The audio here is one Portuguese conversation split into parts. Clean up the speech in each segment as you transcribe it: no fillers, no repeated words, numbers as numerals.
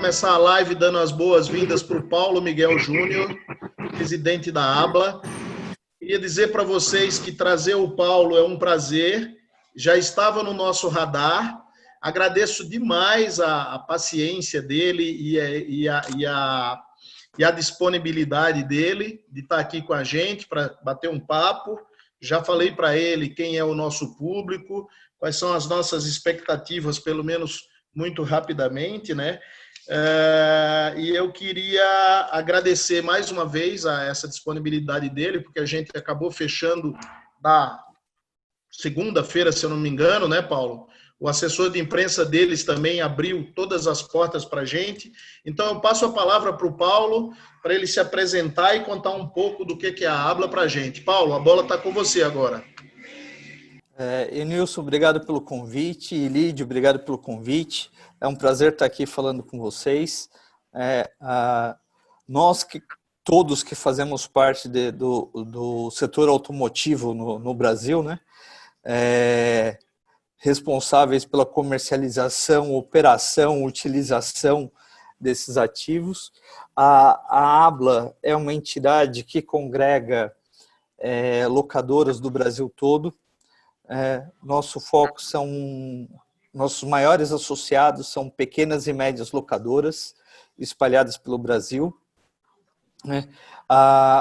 começar a live dando as boas-vindas para o Paulo Miguel Júnior, presidente da ABLA. Queria dizer para vocês que trazer o Paulo é um prazer, já estava no nosso radar. Agradeço demais a paciência dele e a disponibilidade dele de estar aqui com a gente para bater um papo. Já falei para ele quem é o nosso público, quais são as nossas expectativas, pelo menos muito rapidamente, né? E eu queria agradecer mais uma vez a essa disponibilidade dele, porque a gente acabou fechando na segunda-feira, se eu não me engano, né, Paulo? O assessor de imprensa deles também abriu todas as portas para a gente. Então, eu passo a palavra para o Paulo, para ele se apresentar e contar um pouco do que é a ABLA para a gente. Paulo, a bola está com você agora. Enilson, obrigado pelo convite. Lídio, obrigado pelo convite. É um prazer estar aqui falando com vocês. Todos que fazemos parte do setor automotivo no Brasil, né? Responsáveis pela comercialização, operação, utilização desses ativos. A ABLA é uma entidade que congrega locadoras do Brasil todo. Nosso foco nossos maiores associados são pequenas e médias locadoras espalhadas pelo Brasil.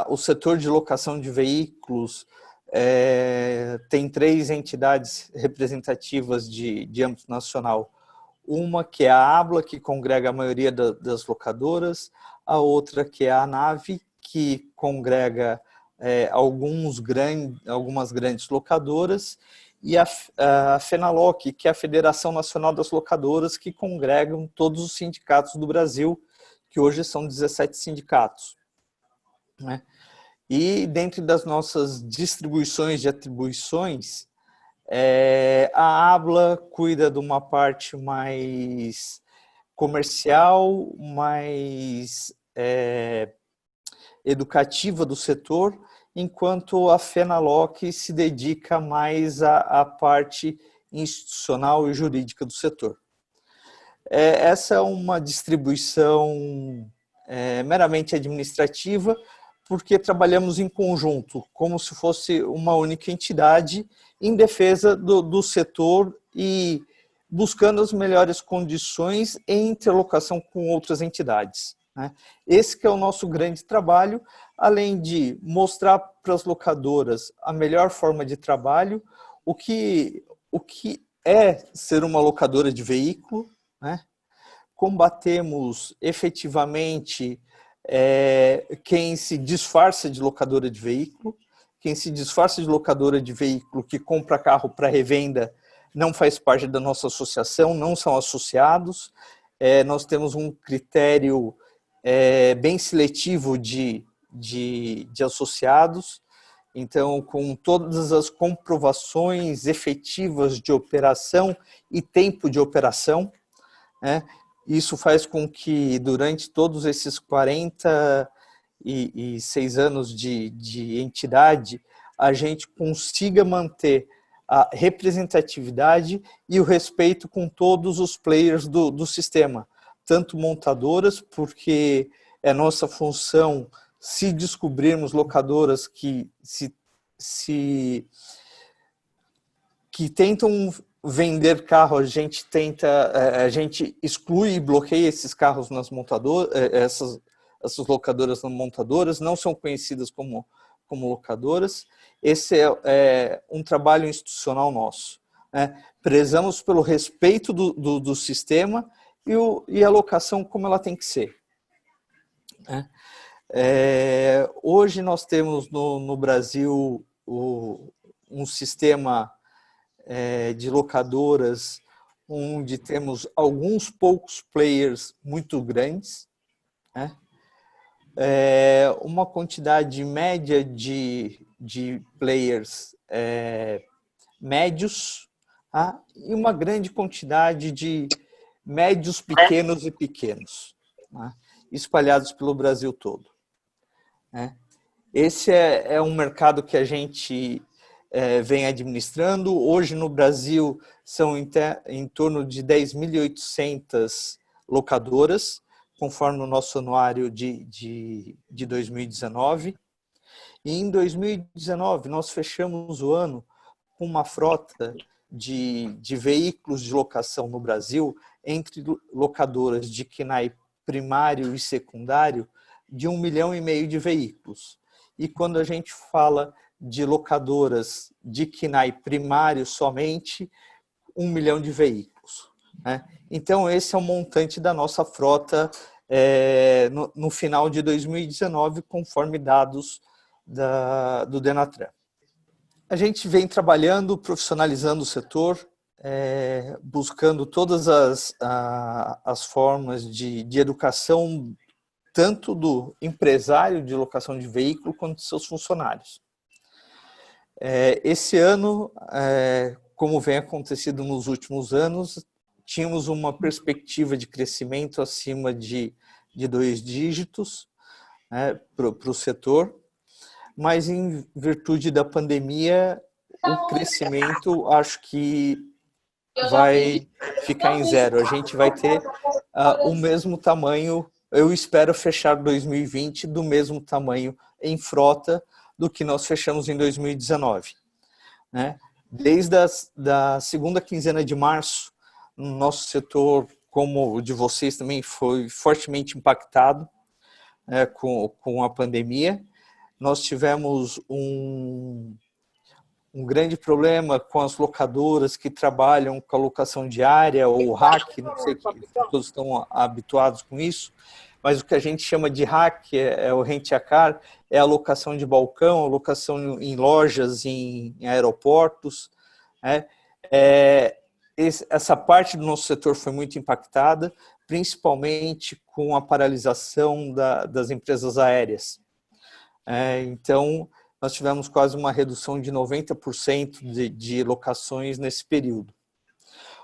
O setor de locação de veículos tem 3 entidades representativas de âmbito nacional. Uma que é a ABLA, que congrega a maioria das locadoras, a outra que é a ANAVE, que congrega algumas grandes locadoras, e a FENALOC, que é a Federação Nacional das Locadoras, que congregam todos os sindicatos do Brasil, que hoje são 17 sindicatos. Né? E dentro das nossas distribuições de atribuições, a ABLA cuida de uma parte mais comercial, mais educativa do setor, enquanto a FENALOC se dedica mais à parte institucional e jurídica do setor. Essa é uma distribuição meramente administrativa, porque trabalhamos em conjunto, como se fosse uma única entidade, em defesa do setor e buscando as melhores condições em interlocução com outras entidades. Esse que é o nosso grande trabalho, além de mostrar para as locadoras a melhor forma de trabalho, o que é ser uma locadora de veículo, né? Combatemos efetivamente quem se disfarça de locadora de veículo, quem se disfarça de locadora de veículo que compra carro para revenda não faz parte da nossa associação, não são associados. Nós temos um critério bem seletivo de associados, então com todas as comprovações efetivas de operação e tempo de operação, né? Isso faz com que durante todos esses 46 anos de entidade, a gente consiga manter a representatividade e o respeito com todos os players do sistema, tanto montadoras, porque é nossa função, se descobrirmos locadoras que tentam vender carro, a gente exclui e bloqueia esses carros nas montadoras, essas locadoras nas montadoras, não são conhecidas como locadoras. Esse é um trabalho institucional nosso, né? Prezamos pelo respeito do sistema e a locação como ela tem que ser. Hoje nós temos no Brasil um sistema de locadoras onde temos alguns poucos players muito grandes, né? Uma quantidade média de players médios, tá? E uma grande quantidade de médios, pequenos e pequenos, né? Espalhados pelo Brasil todo. Esse é um mercado que a gente vem administrando. Hoje no Brasil são em torno de 10.800 locadoras, conforme o nosso anuário de 2019. E em 2019, nós fechamos o ano com uma frota de veículos de locação no Brasil, entre locadoras de KNAI primário e secundário, de 1,5 milhão de veículos. E quando a gente fala de locadoras de KNAI primário somente, 1 milhão de veículos, né? Então, esse é o montante da nossa frota no final de 2019, conforme dados do Denatran. A gente vem trabalhando, profissionalizando o setor, buscando todas as formas de educação, tanto do empresário de locação de veículo, quanto de seus funcionários. Esse ano, como vem acontecido nos últimos anos, tínhamos uma perspectiva de crescimento acima de 2 dígitos, né, para o setor, mas em virtude da pandemia, o crescimento acho que vai ficar em zero. A gente vai ter o mesmo tamanho, eu espero fechar 2020 do mesmo tamanho em frota do que nós fechamos em 2019. Né? Desde da segunda quinzena de março, o nosso setor, como o de vocês também, foi fortemente impactado com a pandemia. Nós tivemos um grande problema com as locadoras que trabalham com a locação diária ou RAC, não sei se todos estão habituados com isso, mas o que a gente chama de RAC é o Rent-A-Car, é a locação de balcão, a locação em lojas, em aeroportos. Essa parte do nosso setor foi muito impactada, principalmente com a paralisação das empresas aéreas. Então, nós tivemos quase uma redução de 90% de locações nesse período.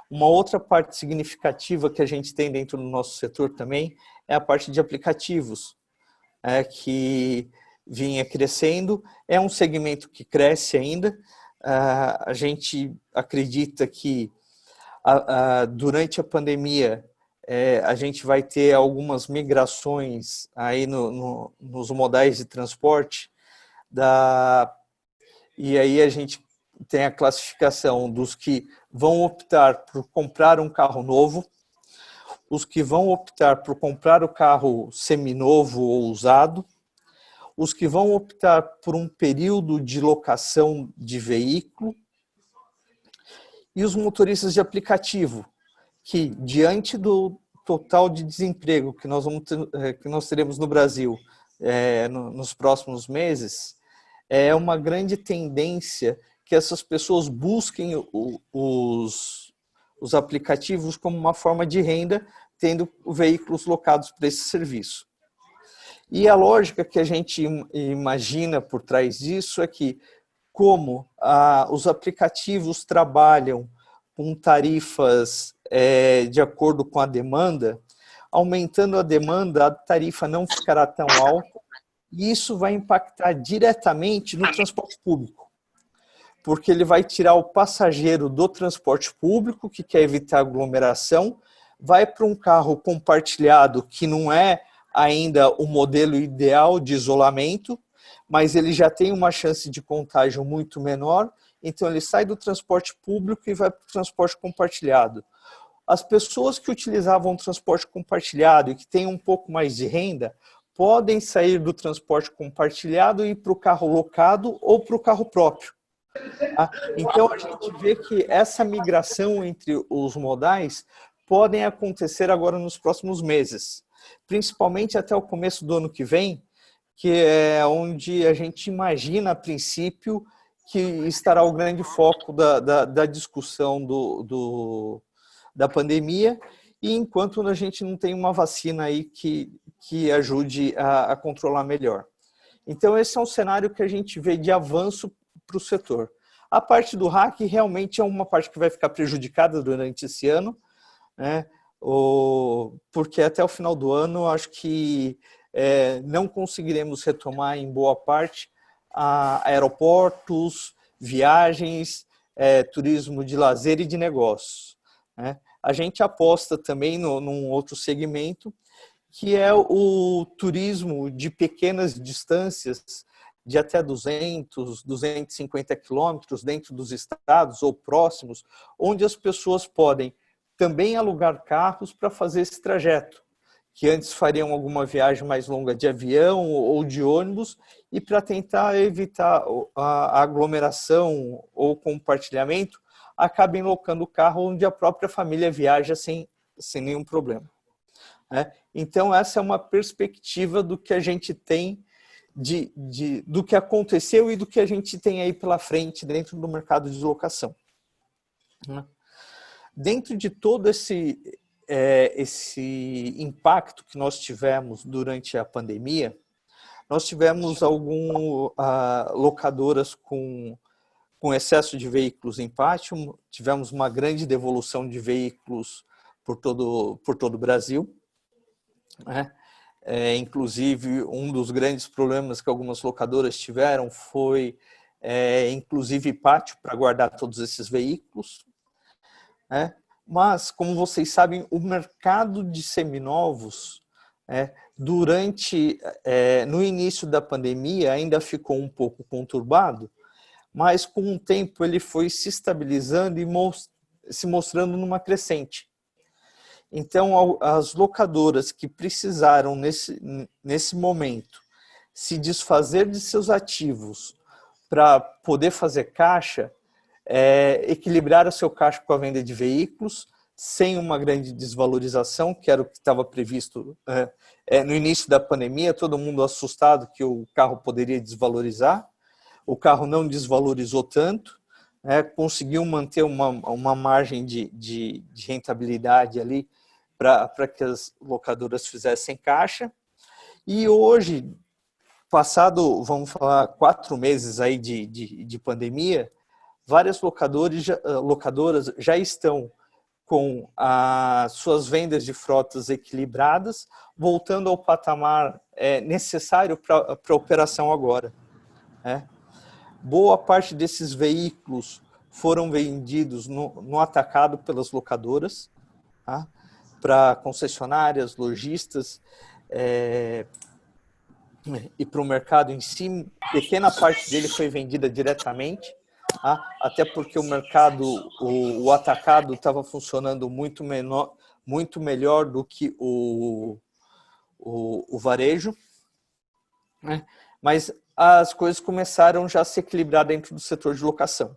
Uma outra parte significativa que a gente tem dentro do nosso setor também é a parte de aplicativos, que vinha crescendo. É um segmento que cresce ainda. A gente acredita que durante a pandemia a gente vai ter algumas migrações aí nos modais de transporte, e aí a gente tem a classificação dos que vão optar por comprar um carro novo, os que vão optar por comprar o carro seminovo ou usado, os que vão optar por um período de locação de veículo, e os motoristas de aplicativo, que diante do total de desemprego que nós teremos no Brasil nos próximos meses, é uma grande tendência que essas pessoas busquem os aplicativos como uma forma de renda, tendo veículos locados para esse serviço. E a lógica que a gente imagina por trás disso é que, como os aplicativos trabalham com tarifas de acordo com a demanda, aumentando a demanda, a tarifa não ficará tão alta, e isso vai impactar diretamente no transporte público, porque ele vai tirar o passageiro do transporte público, que quer evitar aglomeração, vai para um carro compartilhado, que não é ainda o modelo ideal de isolamento, mas ele já tem uma chance de contágio muito menor, então ele sai do transporte público e vai para o transporte compartilhado. As pessoas que utilizavam o transporte compartilhado e que têm um pouco mais de renda, podem sair do transporte compartilhado e ir para o carro locado ou para o carro próprio. Então, a gente vê que essa migração entre os modais podem acontecer agora nos próximos meses, principalmente até o começo do ano que vem, que é onde a gente imagina, a princípio, que estará o grande foco da discussão da pandemia, e enquanto a gente não tem uma vacina aí que ajude a controlar melhor. Então, esse é um cenário que a gente vê de avanço para o setor. A parte do RAC realmente é uma parte que vai ficar prejudicada durante esse ano, né? Porque até o final do ano, acho que não conseguiremos retomar em boa parte aeroportos, viagens, turismo de lazer e de negócios, né? A gente aposta também num outro segmento, que é o turismo de pequenas distâncias, de até 200, 250 quilômetros dentro dos estados ou próximos, onde as pessoas podem também alugar carros para fazer esse trajeto, que antes fariam alguma viagem mais longa de avião ou de ônibus, e para tentar evitar a aglomeração ou compartilhamento, acabem locando o carro onde a própria família viaja sem nenhum problema. Então, essa é uma perspectiva do que a gente tem, do que aconteceu e do que a gente tem aí pela frente dentro do mercado de locação. Dentro de todo esse impacto que nós tivemos durante a pandemia, nós tivemos algumas locadoras com excesso de veículos em pátio, tivemos uma grande devolução de veículos por todo o Brasil. Inclusive, um dos grandes problemas que algumas locadoras tiveram foi, inclusive, pátio para guardar todos esses veículos. Mas, como vocês sabem, o mercado de seminovos, no início da pandemia, ainda ficou um pouco conturbado, mas com o tempo ele foi se estabilizando e se mostrando numa crescente. Então, as locadoras que precisaram, nesse momento, se desfazer de seus ativos para poder fazer caixa, equilibrar o seu caixa com a venda de veículos, sem uma grande desvalorização, que era o que estava previsto no início da pandemia, todo mundo assustado que o carro poderia desvalorizar. O carro não desvalorizou tanto, conseguiu manter uma margem de rentabilidade ali para que as locadoras fizessem caixa. E hoje, passado, vamos falar, 4 meses aí de pandemia, várias locadoras já estão com as suas vendas de frotas equilibradas, voltando ao patamar necessário para a operação agora. Boa parte desses veículos foram vendidos no atacado pelas locadoras, para concessionárias, lojistas e para o mercado em si. Pequena parte dele foi vendida diretamente, até porque o mercado, o atacado estava funcionando muito melhor do que o varejo, mas as coisas começaram já a se equilibrar dentro do setor de locação.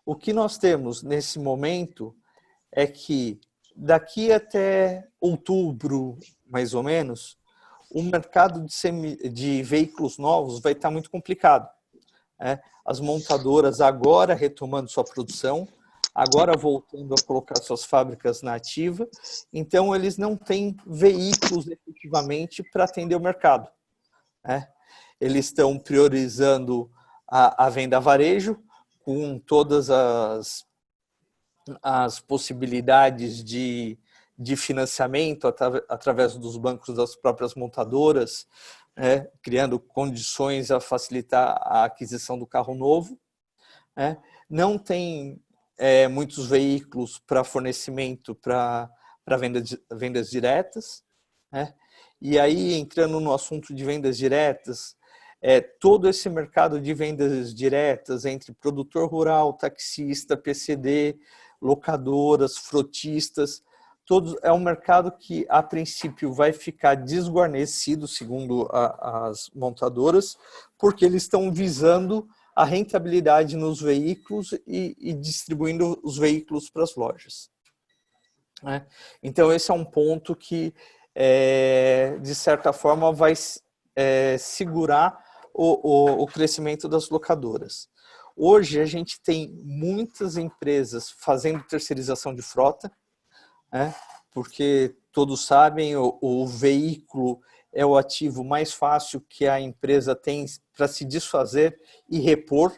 O que nós temos nesse momento é que daqui até outubro, mais ou menos, o mercado de veículos novos vai estar muito complicado. As montadoras agora retomando sua produção, agora voltando a colocar suas fábricas na ativa, então eles não têm veículos efetivamente para atender o mercado. Eles estão priorizando a venda a varejo, com todas as possibilidades de financiamento através dos bancos das próprias montadoras, criando condições a facilitar a aquisição do carro novo. Não tem muitos veículos para fornecimento para vendas diretas. E aí, entrando no assunto de vendas diretas, todo esse mercado de vendas diretas entre produtor rural, taxista, PCD, locadoras, frotistas, é um mercado que, a princípio, vai ficar desguarnecido, segundo as montadoras, porque eles estão visando a rentabilidade nos veículos e distribuindo os veículos para as lojas. Então, esse é um ponto que, de certa forma, vai segurar o crescimento das locadoras. Hoje, a gente tem muitas empresas fazendo terceirização de frota, porque todos sabem, o veículo é o ativo mais fácil que a empresa tem para se desfazer e repor.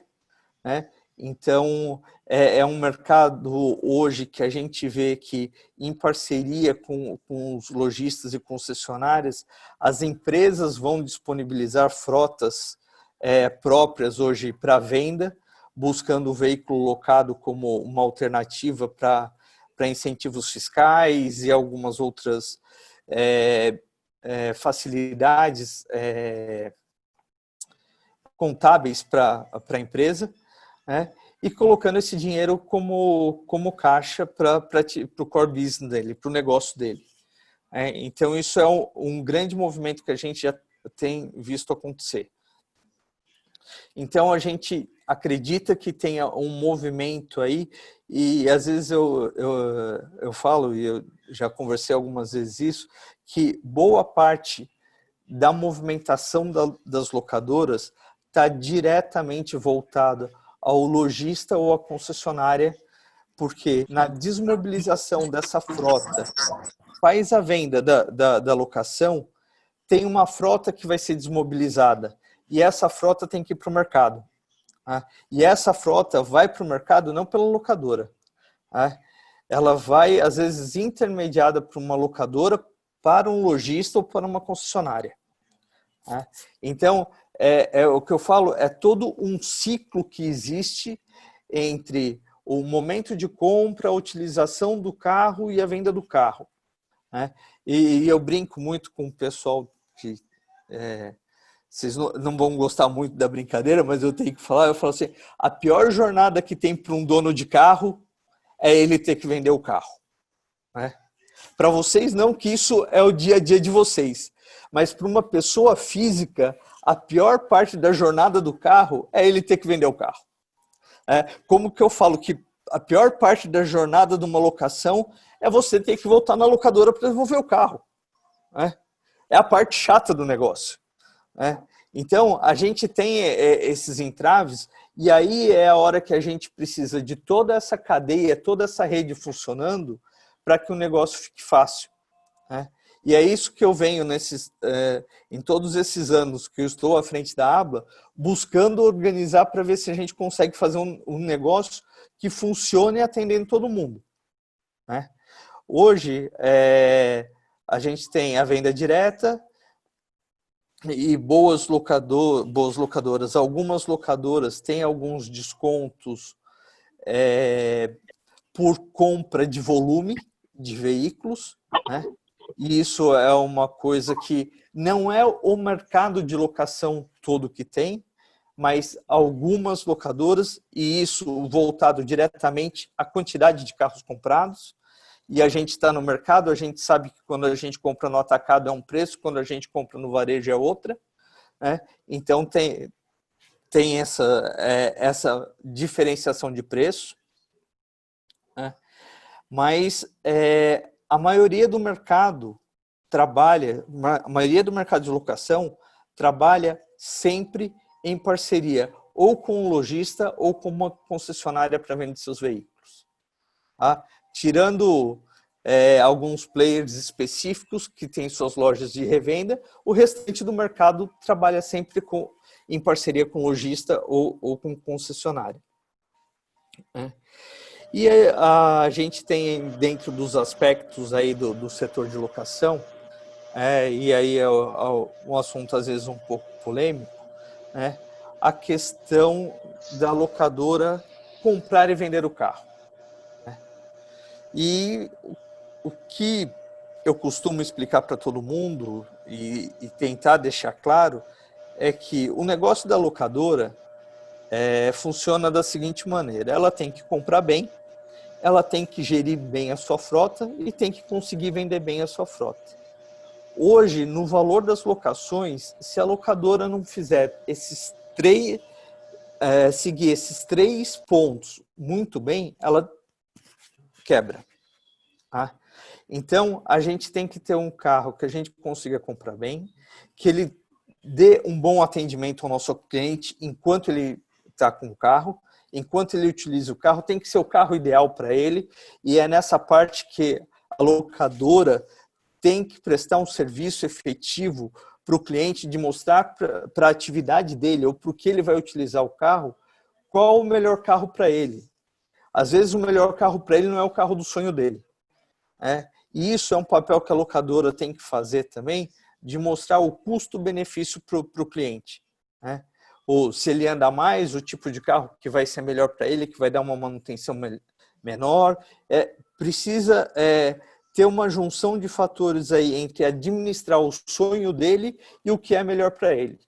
Então, é um mercado hoje que a gente vê que, em parceria com os lojistas e concessionárias, as empresas vão disponibilizar frotas próprias hoje para venda, buscando o veículo locado como uma alternativa para incentivos fiscais e algumas outras facilidades contábeis para a empresa, né? E colocando esse dinheiro como caixa para o core business dele, para o negócio dele. Então, isso é um grande movimento que a gente já tem visto acontecer. Então, a gente acredita que tenha um movimento aí, e às vezes eu falo, e eu já conversei algumas vezes isso, que boa parte da movimentação das locadoras está diretamente voltada ao lojista ou à concessionária, porque na desmobilização dessa frota, faz a venda da locação, tem uma frota que vai ser desmobilizada, e essa frota tem que ir para o mercado. E essa frota vai para o mercado não pela locadora. Ela vai, às vezes, intermediada por uma locadora para um lojista ou para uma concessionária. Então, o que eu falo é todo um ciclo que existe entre o momento de compra, a utilização do carro e a venda do carro. E eu brinco muito com o pessoal que... vocês não vão gostar muito da brincadeira, mas eu tenho que falar. Eu falo assim, a pior jornada que tem para um dono de carro é ele ter que vender o carro. Para vocês não, que isso é o dia a dia de vocês. Mas para uma pessoa física, a pior parte da jornada do carro é ele ter que vender o carro. Como que eu falo que a pior parte da jornada de uma locação é você ter que voltar na locadora para devolver o carro. É a parte chata do negócio. Então, a gente tem esses entraves, e aí é a hora que a gente precisa de toda essa cadeia, toda essa rede funcionando para que o negócio fique fácil. E é isso que eu venho em todos esses anos que eu estou à frente da ABLA, buscando organizar para ver se a gente consegue fazer um negócio que funcione atendendo todo mundo. Hoje, a gente tem a venda direta e boas locadoras. Algumas locadoras têm alguns descontos por compra de volume de veículos, E isso é uma coisa que não é o mercado de locação todo que tem, mas algumas locadoras, e isso voltado diretamente à quantidade de carros comprados. E a gente está no mercado, a gente sabe que quando a gente compra no atacado é um preço, quando a gente compra no varejo é outra. Então tem essa diferenciação de preço. Mas a maioria do mercado a maioria do mercado de locação trabalha sempre em parceria, ou com um lojista ou com uma concessionária para vender seus veículos. Tirando alguns players específicos que têm suas lojas de revenda, o restante do mercado trabalha sempre em parceria com lojista ou com concessionária. E a gente tem, dentro dos aspectos aí do setor de locação, e aí é um assunto às vezes um pouco polêmico, a questão da locadora comprar e vender o carro. E o que eu costumo explicar para todo mundo e tentar deixar claro é que o negócio da locadora funciona da seguinte maneira: ela tem que comprar bem, ela tem que gerir bem a sua frota e tem que conseguir vender bem a sua frota. Hoje, no valor das locações, se a locadora não fizer seguir esses 3 pontos muito bem, ela quebra. Então, a gente tem que ter um carro que a gente consiga comprar bem, que ele dê um bom atendimento ao nosso cliente enquanto ele está com o carro, enquanto ele utiliza o carro, tem que ser o carro ideal para ele, e é nessa parte que a locadora tem que prestar um serviço efetivo para o cliente, de mostrar para a atividade dele, ou para o que ele vai utilizar o carro, qual o melhor carro para ele. Às vezes o melhor carro para ele não é o carro do sonho dele. E isso é um papel que a locadora tem que fazer também, de mostrar o custo-benefício para o cliente. Ou se ele anda mais, o tipo de carro que vai ser melhor para ele, que vai dar uma manutenção menor. Precisa ter uma junção de fatores aí entre administrar o sonho dele e o que é melhor para ele.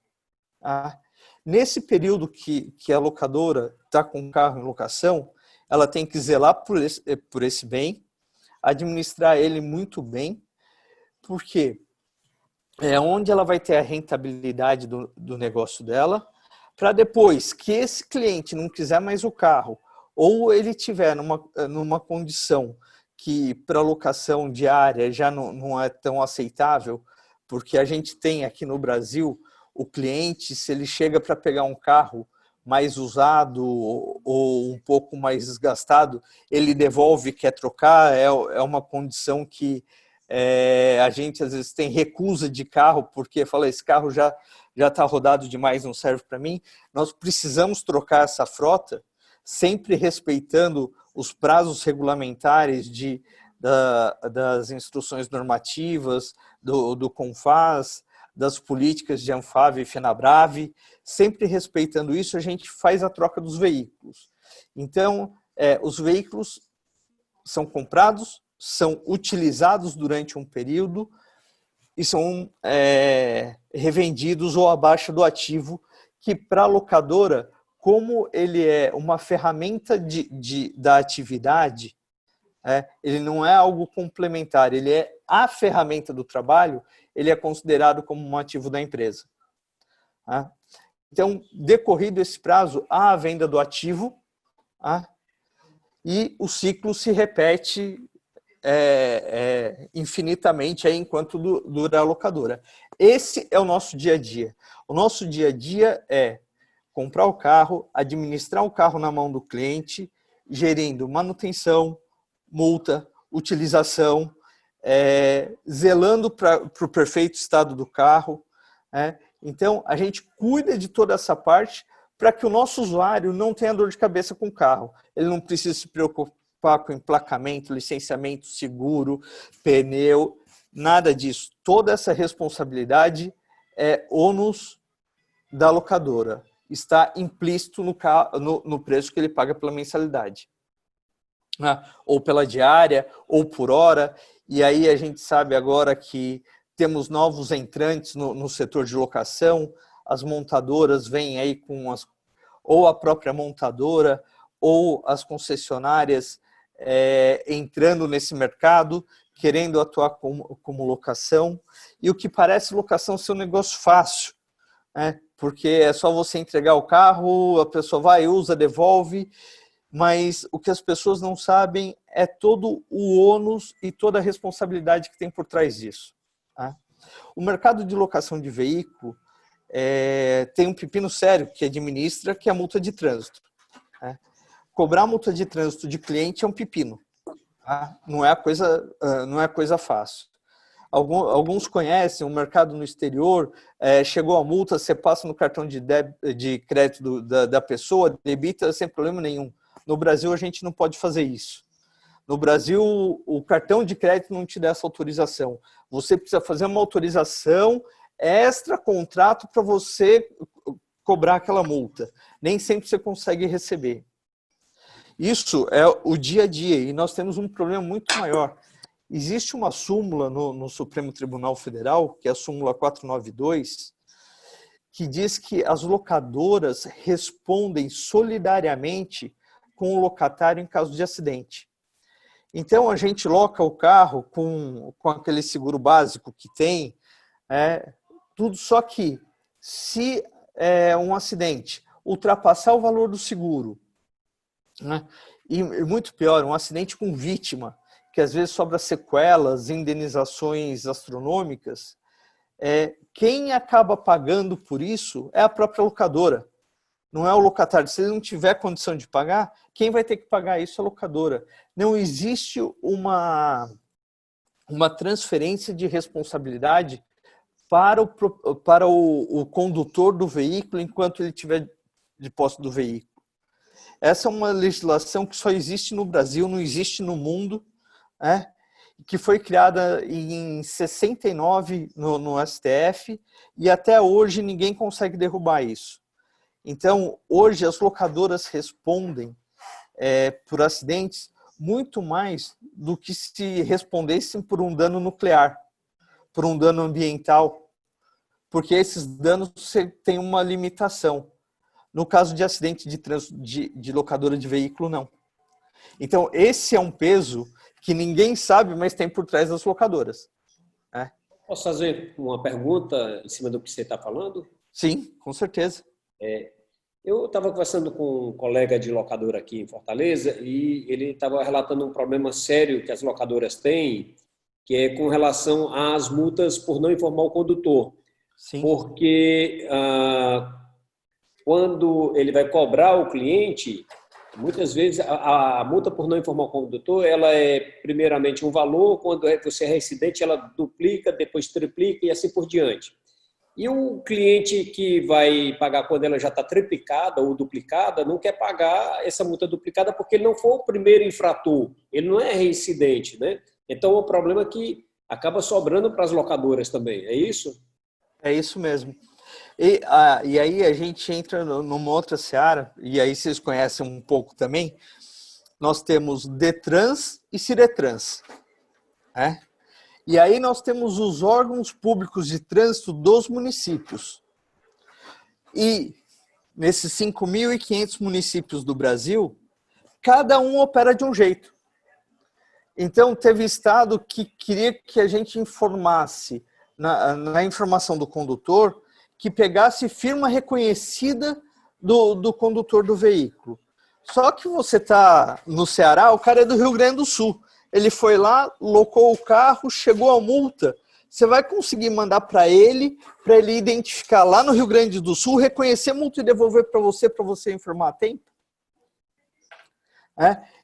Tá? Nesse período que a locadora está com o carro em locação, ela tem que zelar por esse bem, administrar ele muito bem, porque é onde ela vai ter a rentabilidade do negócio dela, para depois que esse cliente não quiser mais o carro, ou ele tiver numa condição que para locação diária já não é tão aceitável, porque a gente tem aqui no Brasil o cliente, se ele chega para pegar um carro mais usado ou um pouco mais desgastado, ele devolve, quer trocar, é uma condição que a gente às vezes tem recusa de carro, porque fala, esse carro já está rodado demais, não serve para mim. Nós precisamos trocar essa frota, sempre respeitando os prazos regulamentares das instruções normativas, do CONFAS, das políticas de Anfave e FenaBrave, sempre respeitando isso, a gente faz a troca dos veículos. Então, os veículos são comprados, são utilizados durante um período e são revendidos ou abaixo do ativo, que para a locadora, como ele é uma ferramenta da atividade, ele não é algo complementar, ele é a ferramenta do trabalho, ele é considerado como um ativo da empresa. Então, decorrido esse prazo, há a venda do ativo e o ciclo se repete infinitamente aí enquanto dura a locadora. Esse é o nosso dia a dia. O nosso dia a dia é comprar o carro, administrar o carro na mão do cliente, gerindo manutenção, multa, utilização, zelando para o perfeito estado do carro. Então, a gente cuida de toda essa parte para que o nosso usuário não tenha dor de cabeça com o carro. Ele não precisa se preocupar com emplacamento, licenciamento, seguro, pneu, nada disso. Toda essa responsabilidade é ônus da locadora. Está implícito no preço que ele paga pela mensalidade. Ou pela diária, ou por hora. E aí a gente sabe agora que temos novos entrantes no setor de locação, as montadoras vêm aí ou a própria montadora, ou as concessionárias entrando nesse mercado, querendo atuar como locação, e o que parece locação ser um negócio fácil, porque é só você entregar o carro, a pessoa vai, usa, devolve, mas o que as pessoas não sabem é todo o ônus e toda a responsabilidade que tem por trás disso. O mercado de locação de veículo tem um pepino sério que administra, que é a multa de trânsito. Cobrar multa de trânsito de cliente é um pepino. Não é coisa fácil. Alguns conhecem o mercado no exterior, chegou a multa, você passa no cartão de crédito da pessoa, debita sem problema nenhum. No Brasil, a gente não pode fazer isso. No Brasil, o cartão de crédito não te dá essa autorização. Você precisa fazer uma autorização extra contrato para você cobrar aquela multa. Nem sempre você consegue receber. Isso é o dia a dia e nós temos um problema muito maior. Existe uma súmula no Supremo Tribunal Federal, que é a súmula 492, que diz que as locadoras respondem solidariamente com o locatário em caso de acidente. Então, a gente loca o carro com aquele seguro básico que tem, tudo, só que se um acidente ultrapassar o valor do seguro, e muito pior, um acidente com vítima, que às vezes sobra sequelas, indenizações astronômicas, quem acaba pagando por isso é a própria locadora, não é o locatário. Se ele não tiver condição de pagar, quem vai ter que pagar isso é a locadora. Não existe uma transferência de responsabilidade para o condutor do veículo enquanto ele estiver de posse do veículo. Essa é uma legislação que só existe no Brasil, não existe no mundo, que foi criada em 69 no STF e até hoje ninguém consegue derrubar isso. Então, hoje as locadoras respondem por acidentes muito mais do que se respondessem por um dano nuclear, por um dano ambiental, porque esses danos têm uma limitação. No caso de acidente de locadora de veículo, não. Então, esse é um peso que ninguém sabe, mas tem por trás das locadoras. Né? Posso fazer uma pergunta em cima do que você está falando? Sim, com certeza. Eu estava conversando com um colega de locadora aqui em Fortaleza e ele estava relatando um problema sério que as locadoras têm, que é com relação às multas por não informar o condutor. Sim. Porque quando ele vai cobrar o cliente, muitas vezes a multa por não informar o condutor, ela é primeiramente um valor, quando você é reincidente, ela duplica, depois triplica e assim por diante. E o cliente que vai pagar quando ela já está triplicada ou duplicada, não quer pagar essa multa duplicada porque ele não foi o primeiro infrator, ele não é reincidente, né? Então, o problema é que acaba sobrando para as locadoras também, é isso? É isso mesmo. E aí a gente entra numa outra seara, e aí vocês conhecem um pouco também, nós temos DETRANS e CIRETRANS. Né? E aí nós temos os órgãos públicos de trânsito dos municípios. E nesses 5.500 municípios do Brasil, cada um opera de um jeito. Então, teve estado que queria que a gente informasse, na informação do condutor, que pegasse firma reconhecida do condutor do veículo. Só que você está no Ceará, o cara é do Rio Grande do Sul. Ele foi lá, locou o carro, chegou a multa. Você vai conseguir mandar para ele identificar lá no Rio Grande do Sul, reconhecer a multa e devolver para você informar a tempo?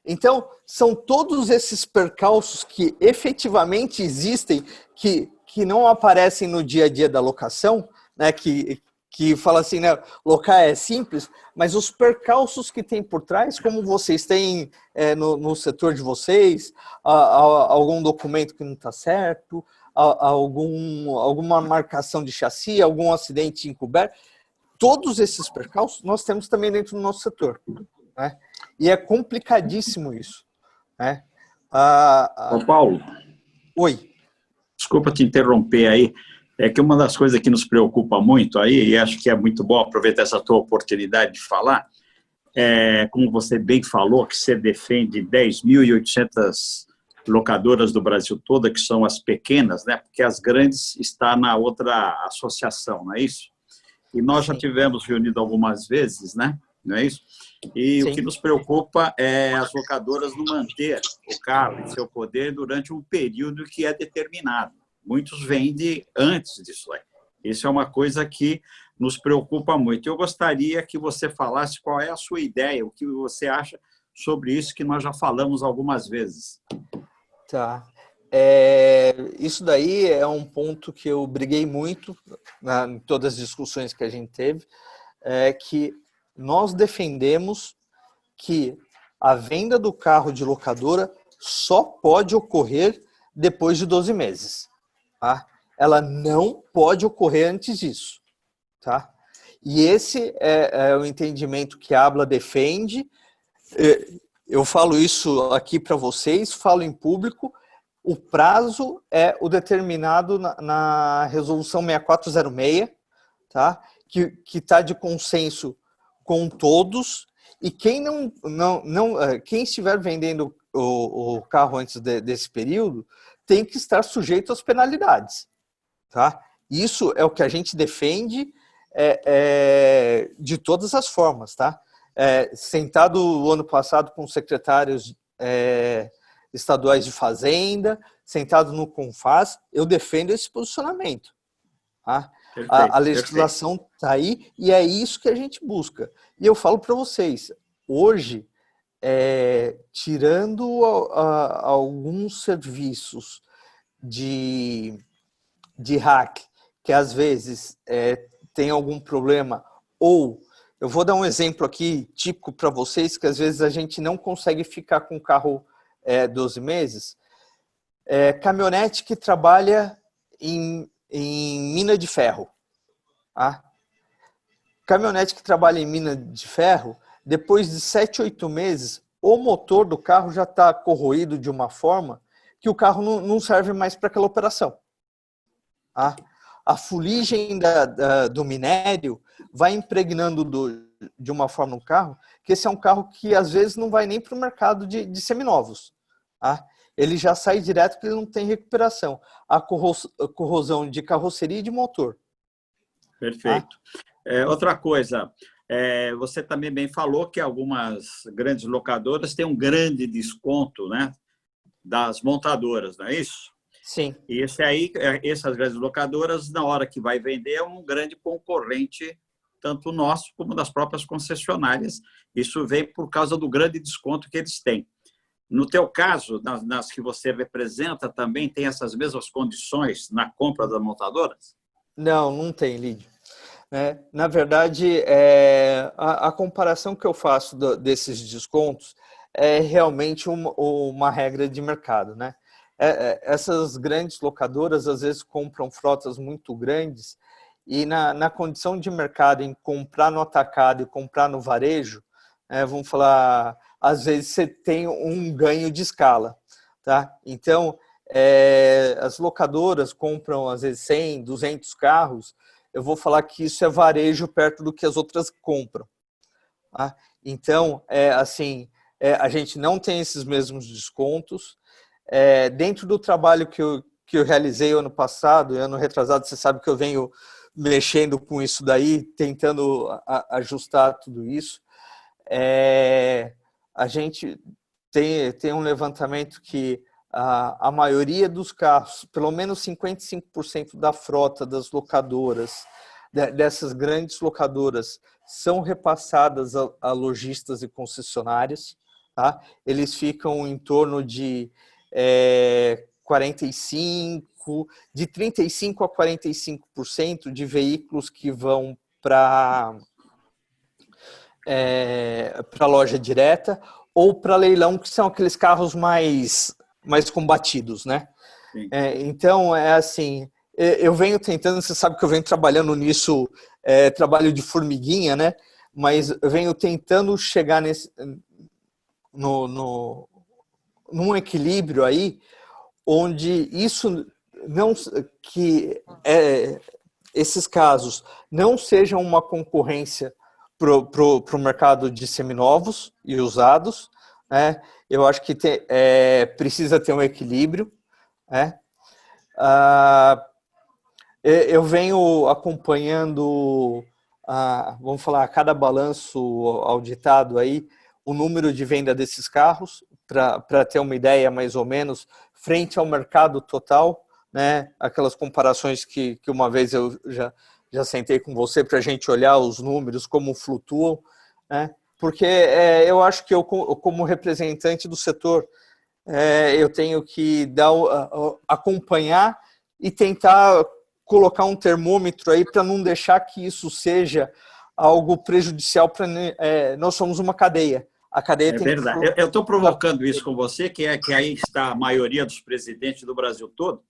Então, são todos esses percalços que efetivamente existem, que não aparecem no dia a dia da locação, né, que fala assim, né, locar é simples, mas os percalços que tem por trás, como vocês têm no setor de vocês, algum documento que não está certo, alguma marcação de chassi, algum acidente encoberto, todos esses percalços nós temos também dentro do nosso setor. Né? E é complicadíssimo isso. Né? Ô Paulo. Oi. Desculpa te interromper aí. É que uma das coisas que nos preocupa muito aí, e acho que é muito bom aproveitar essa tua oportunidade de falar, como você bem falou, que você defende 10.800 locadoras do Brasil toda, que são as pequenas, né? Porque as grandes estão na outra associação, não é isso? E nós já tivemos reunido algumas vezes, né? Não é isso? E o que nos preocupa é as locadoras não manter o carro em seu poder durante um período que é determinado. Muitos vendem antes disso aí. Isso é uma coisa que nos preocupa muito. Eu gostaria que você falasse qual é a sua ideia, o que você acha sobre isso, que nós já falamos algumas vezes. Tá. Isso daí é um ponto que eu briguei muito em todas as discussões que a gente teve, que nós defendemos que a venda do carro de locadora só pode ocorrer depois de 12 meses. Tá? Ela não pode ocorrer antes disso. Tá? E esse é o entendimento que a ABLA defende. Eu falo isso aqui para vocês, falo em público. O prazo é o determinado na resolução 6406, tá? Que está de consenso com todos, e quem quem estiver vendendo o carro antes desse período tem que estar sujeito às penalidades. Tá? Isso é o que a gente defende de todas as formas. Tá? Sentado o ano passado com os secretários estaduais de Fazenda, sentado no CONFAS, eu defendo esse posicionamento. Tá? Perfeito, a legislação está aí e é isso que a gente busca. E eu falo para vocês, hoje, tirando alguns serviços de hack, que às vezes tem algum problema, ou, eu vou dar um exemplo aqui típico para vocês, que às vezes a gente não consegue ficar com o carro 12 meses, caminhonete que trabalha em mina de ferro. Tá? Caminhonete que trabalha em mina de ferro, depois de 7, 8 meses, o motor do carro já está corroído de uma forma que o carro não serve mais para aquela operação. A fuligem do minério vai impregnando de uma forma no carro, que esse é um carro que às vezes não vai nem para o mercado de seminovos. Ele já sai direto porque ele não tem recuperação. A corrosão de carroceria e de motor. Perfeito. Outra coisa, você também bem falou que algumas grandes locadoras têm um grande desconto, né, das montadoras, não é isso? Sim. E essas grandes locadoras, na hora que vai vender, é um grande concorrente, tanto nosso como das próprias concessionárias. Isso vem por causa do grande desconto que eles têm. No teu caso, nas que você representa, também tem essas mesmas condições na compra das montadoras? Não tem, Lídio. Na verdade, a comparação que eu faço desses descontos é realmente uma regra de mercado, né? Essas grandes locadoras às vezes compram frotas muito grandes e na condição de mercado em comprar no atacado e comprar no varejo, vamos falar, às vezes você tem um ganho de escala, tá? Então, as locadoras compram às vezes 100, 200 carros, eu vou falar que isso é varejo perto do que as outras compram. Tá? Então, a gente não tem esses mesmos descontos. Dentro do trabalho que eu realizei ano passado, ano retrasado, você sabe que eu venho mexendo com isso daí, tentando ajustar tudo isso. A gente tem um levantamento que a maioria dos carros, pelo menos 55% da frota das locadoras, dessas grandes locadoras, são repassadas a lojistas e concessionárias. Tá? Eles ficam em torno de 35% a 45% de veículos que vão para a loja direta ou para leilão, que são aqueles carros mais combatidos, né? Então, eu venho tentando, você sabe que eu venho trabalhando nisso, trabalho de formiguinha, né? Mas eu venho tentando chegar num equilíbrio aí, onde esses casos não sejam uma concorrência para o mercado de seminovos e usados, né? Eu acho que precisa ter um equilíbrio, né? Eu venho acompanhando, vamos falar, a cada balanço auditado aí, o número de venda desses carros, para ter uma ideia mais ou menos, frente ao mercado total, né? Aquelas comparações que uma vez eu já sentei com você para a gente olhar os números, como flutuam, né? Porque eu acho que eu, como representante do setor, eu tenho que acompanhar e tentar colocar um termômetro aí para não deixar que isso seja algo prejudicial para nós somos uma cadeia. A cadeia tem verdade. Eu estou provocando isso com você, que aí está a maioria dos presidentes do Brasil todo,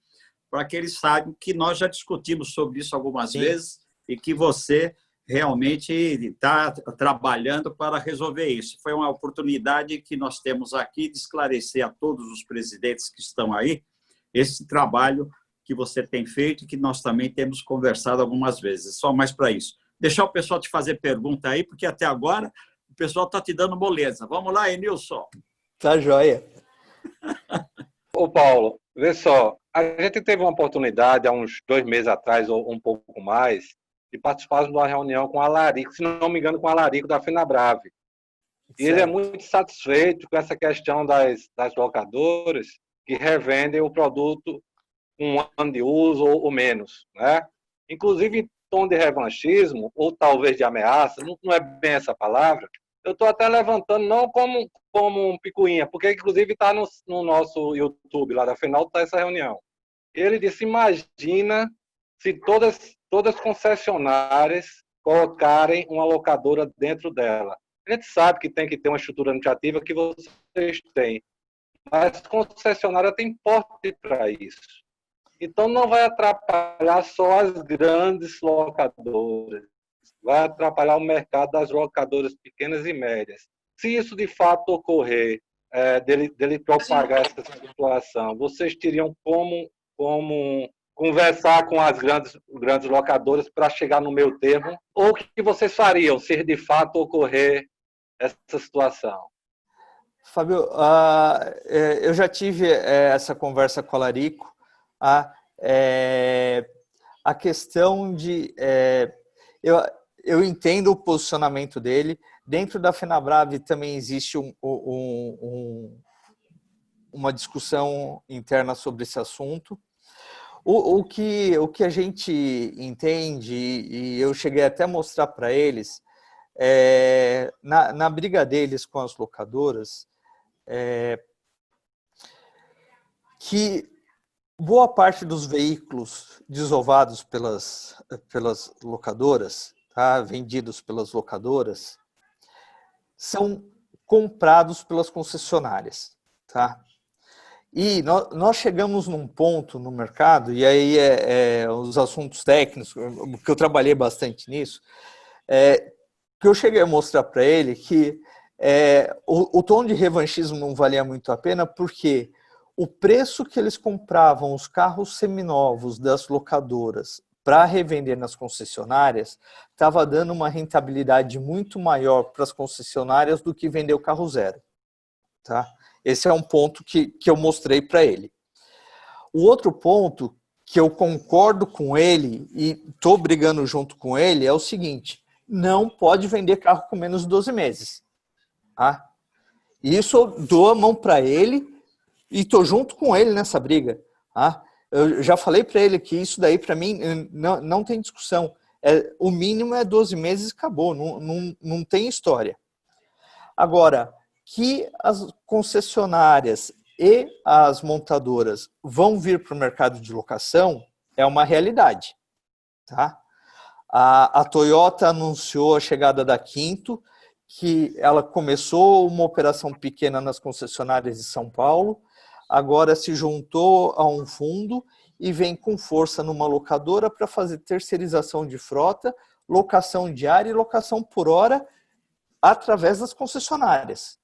para que eles saibam que nós já discutimos sobre isso algumas vezes e que você realmente está trabalhando para resolver isso. Foi uma oportunidade que nós temos aqui de esclarecer a todos os presidentes que estão aí esse trabalho que você tem feito e que nós também temos conversado algumas vezes. Só mais para isso. Deixar o pessoal te fazer pergunta aí, porque até agora o pessoal está te dando moleza. Vamos lá, Enilson. Tá joia. Ô, Paulo, vê só, a gente teve uma oportunidade há uns 2 meses atrás, ou um pouco mais, de participar de uma reunião com a Alarico, se não me engano, com a Alarico da Fenabrave. E ele é muito satisfeito com essa questão das locadoras que revendem o produto com 1 ano de uso ou menos, né? Inclusive, em tom de revanchismo, ou talvez de ameaça, não é bem essa palavra, eu estou até levantando, não como um picuinha, porque inclusive está no nosso YouTube, lá da Fenal, está essa reunião. Ele disse, imagina se todas as concessionárias colocarem uma locadora dentro dela. A gente sabe que tem que ter uma estrutura administrativa que vocês têm, mas a concessionária tem porte para isso. Então, não vai atrapalhar só as grandes locadoras, vai atrapalhar o mercado das locadoras pequenas e médias. se isso de fato ocorrer, dele propagar essa situação, vocês teriam como conversar com as grandes locadoras para chegar no meio termo? Ou o que vocês fariam se de fato ocorrer essa situação? Fábio, eu já tive essa conversa com a Alarico. A questão de... eu entendo o posicionamento dele. Dentro da FenaBrave também existe uma discussão interna sobre esse assunto. O que a gente entende, e eu cheguei até a mostrar para eles, na briga deles com as locadoras, que boa parte dos veículos desovados pelas locadoras, tá, vendidos pelas locadoras, são comprados pelas concessionárias, tá? E nós chegamos num ponto no mercado, e aí os assuntos técnicos, que eu trabalhei bastante nisso, que eu cheguei a mostrar para ele que o tom de revanchismo não valia muito a pena, porque o preço que eles compravam os carros seminovos das locadoras para revender nas concessionárias estava dando uma rentabilidade muito maior para as concessionárias do que vender o carro zero, tá? Esse é um ponto que eu mostrei para ele. O outro ponto que eu concordo com ele e estou brigando junto com ele é o seguinte: não pode vender carro com menos de 12 meses. Tá? Isso eu dou a mão para ele e estou junto com ele nessa briga. Tá? Eu já falei para ele que isso daí, para mim, não tem discussão. O mínimo é 12 meses e acabou, não tem história. Agora, que as concessionárias e as montadoras vão vir para o mercado de locação é uma realidade. Tá? A Toyota anunciou a chegada da Quinto, que ela começou uma operação pequena nas concessionárias de São Paulo, agora se juntou a um fundo e vem com força numa locadora para fazer terceirização de frota, locação diária e locação por hora através das concessionárias.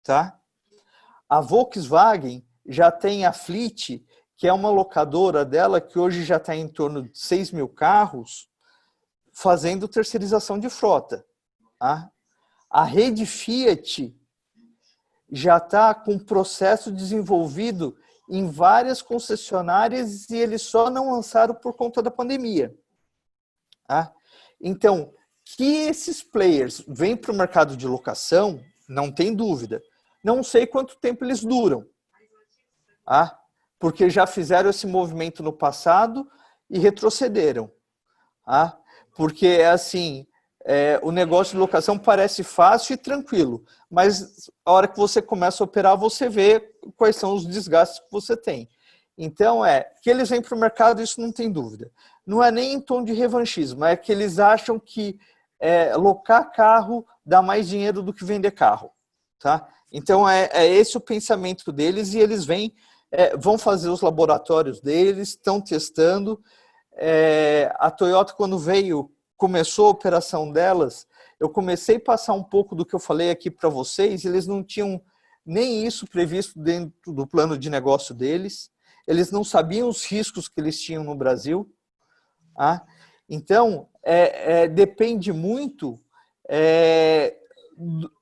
Tá? A Volkswagen já tem a Fleet, que é uma locadora dela que hoje já está em torno de 6 mil carros, fazendo terceirização de frota. Tá? A rede Fiat já está com processo desenvolvido em várias concessionárias e eles só não lançaram por conta da pandemia. Tá? Então, que esses players vêm para o mercado de locação, não tem dúvida. Não sei quanto tempo eles duram, tá? Porque já fizeram esse movimento no passado e retrocederam. Tá? Porque, assim, o negócio de locação parece fácil e tranquilo, mas a hora que você começa a operar, você vê quais são os desgastes que você tem. Então, que eles vêm para o mercado, isso não tem dúvida. Não é nem em tom de revanchismo, é que eles acham que locar carro dá mais dinheiro do que vender carro. Tá? Então, é esse o pensamento deles e eles vão fazer os laboratórios deles, estão testando. A Toyota, quando começou a operação delas, eu comecei a passar um pouco do que eu falei aqui para vocês, eles não tinham nem isso previsto dentro do plano de negócio deles, eles não sabiam os riscos que eles tinham no Brasil. Tá? Então, depende muito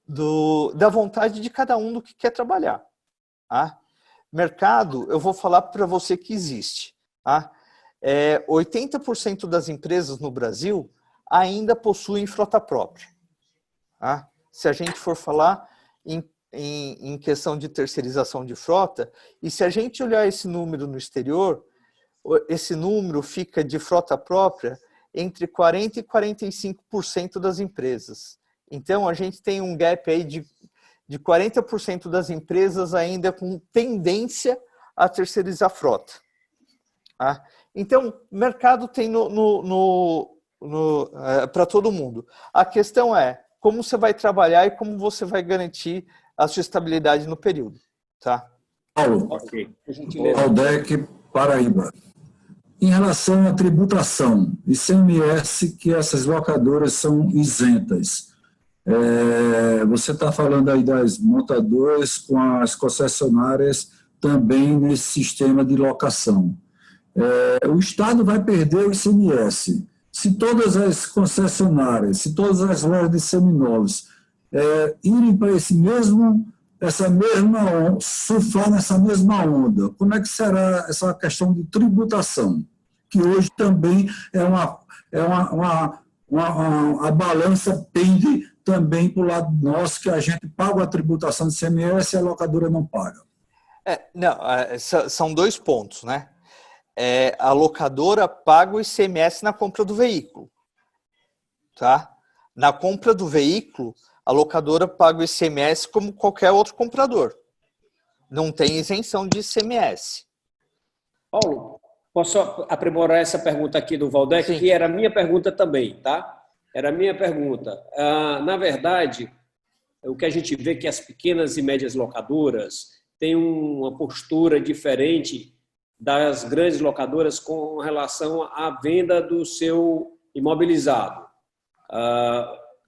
da vontade de cada um do que quer trabalhar. Tá? Mercado, eu vou falar para você que existe. Tá? 80% das empresas no Brasil ainda possuem frota própria. Tá? Se a gente for falar em questão de terceirização de frota, e se a gente olhar esse número no exterior, esse número fica de frota própria entre 40% e 45% das empresas. Então, a gente tem um gap aí de 40% das empresas ainda com tendência a terceirizar frota. Tá? Então, mercado tem para todo mundo. A questão é como você vai trabalhar e como você vai garantir a sua estabilidade no período. Tá? Paulo, Aldec, Paraíba. Em relação à tributação, ICMS, que essas locadoras são isentas, Você está falando aí das montadoras com as concessionárias também nesse sistema de locação. O Estado vai perder o ICMS. Se todas as concessionárias, se todas as lojas de seminovos irem para surfar nessa mesma onda, como é que será essa questão de tributação? Que hoje também a balança pende também para o lado nosso, que a gente paga a tributação de ICMS e a locadora não paga. São dois pontos, né? A locadora paga o ICMS na compra do veículo, tá? Na compra do veículo, a locadora paga o ICMS como qualquer outro comprador. Não tem isenção de ICMS. Paulo, posso aprimorar essa pergunta aqui do Valdec, Sim. Que era a minha pergunta também, tá? Era a minha pergunta. Na verdade, o que a gente vê é que as pequenas e médias locadoras têm uma postura diferente das grandes locadoras com relação à venda do seu imobilizado.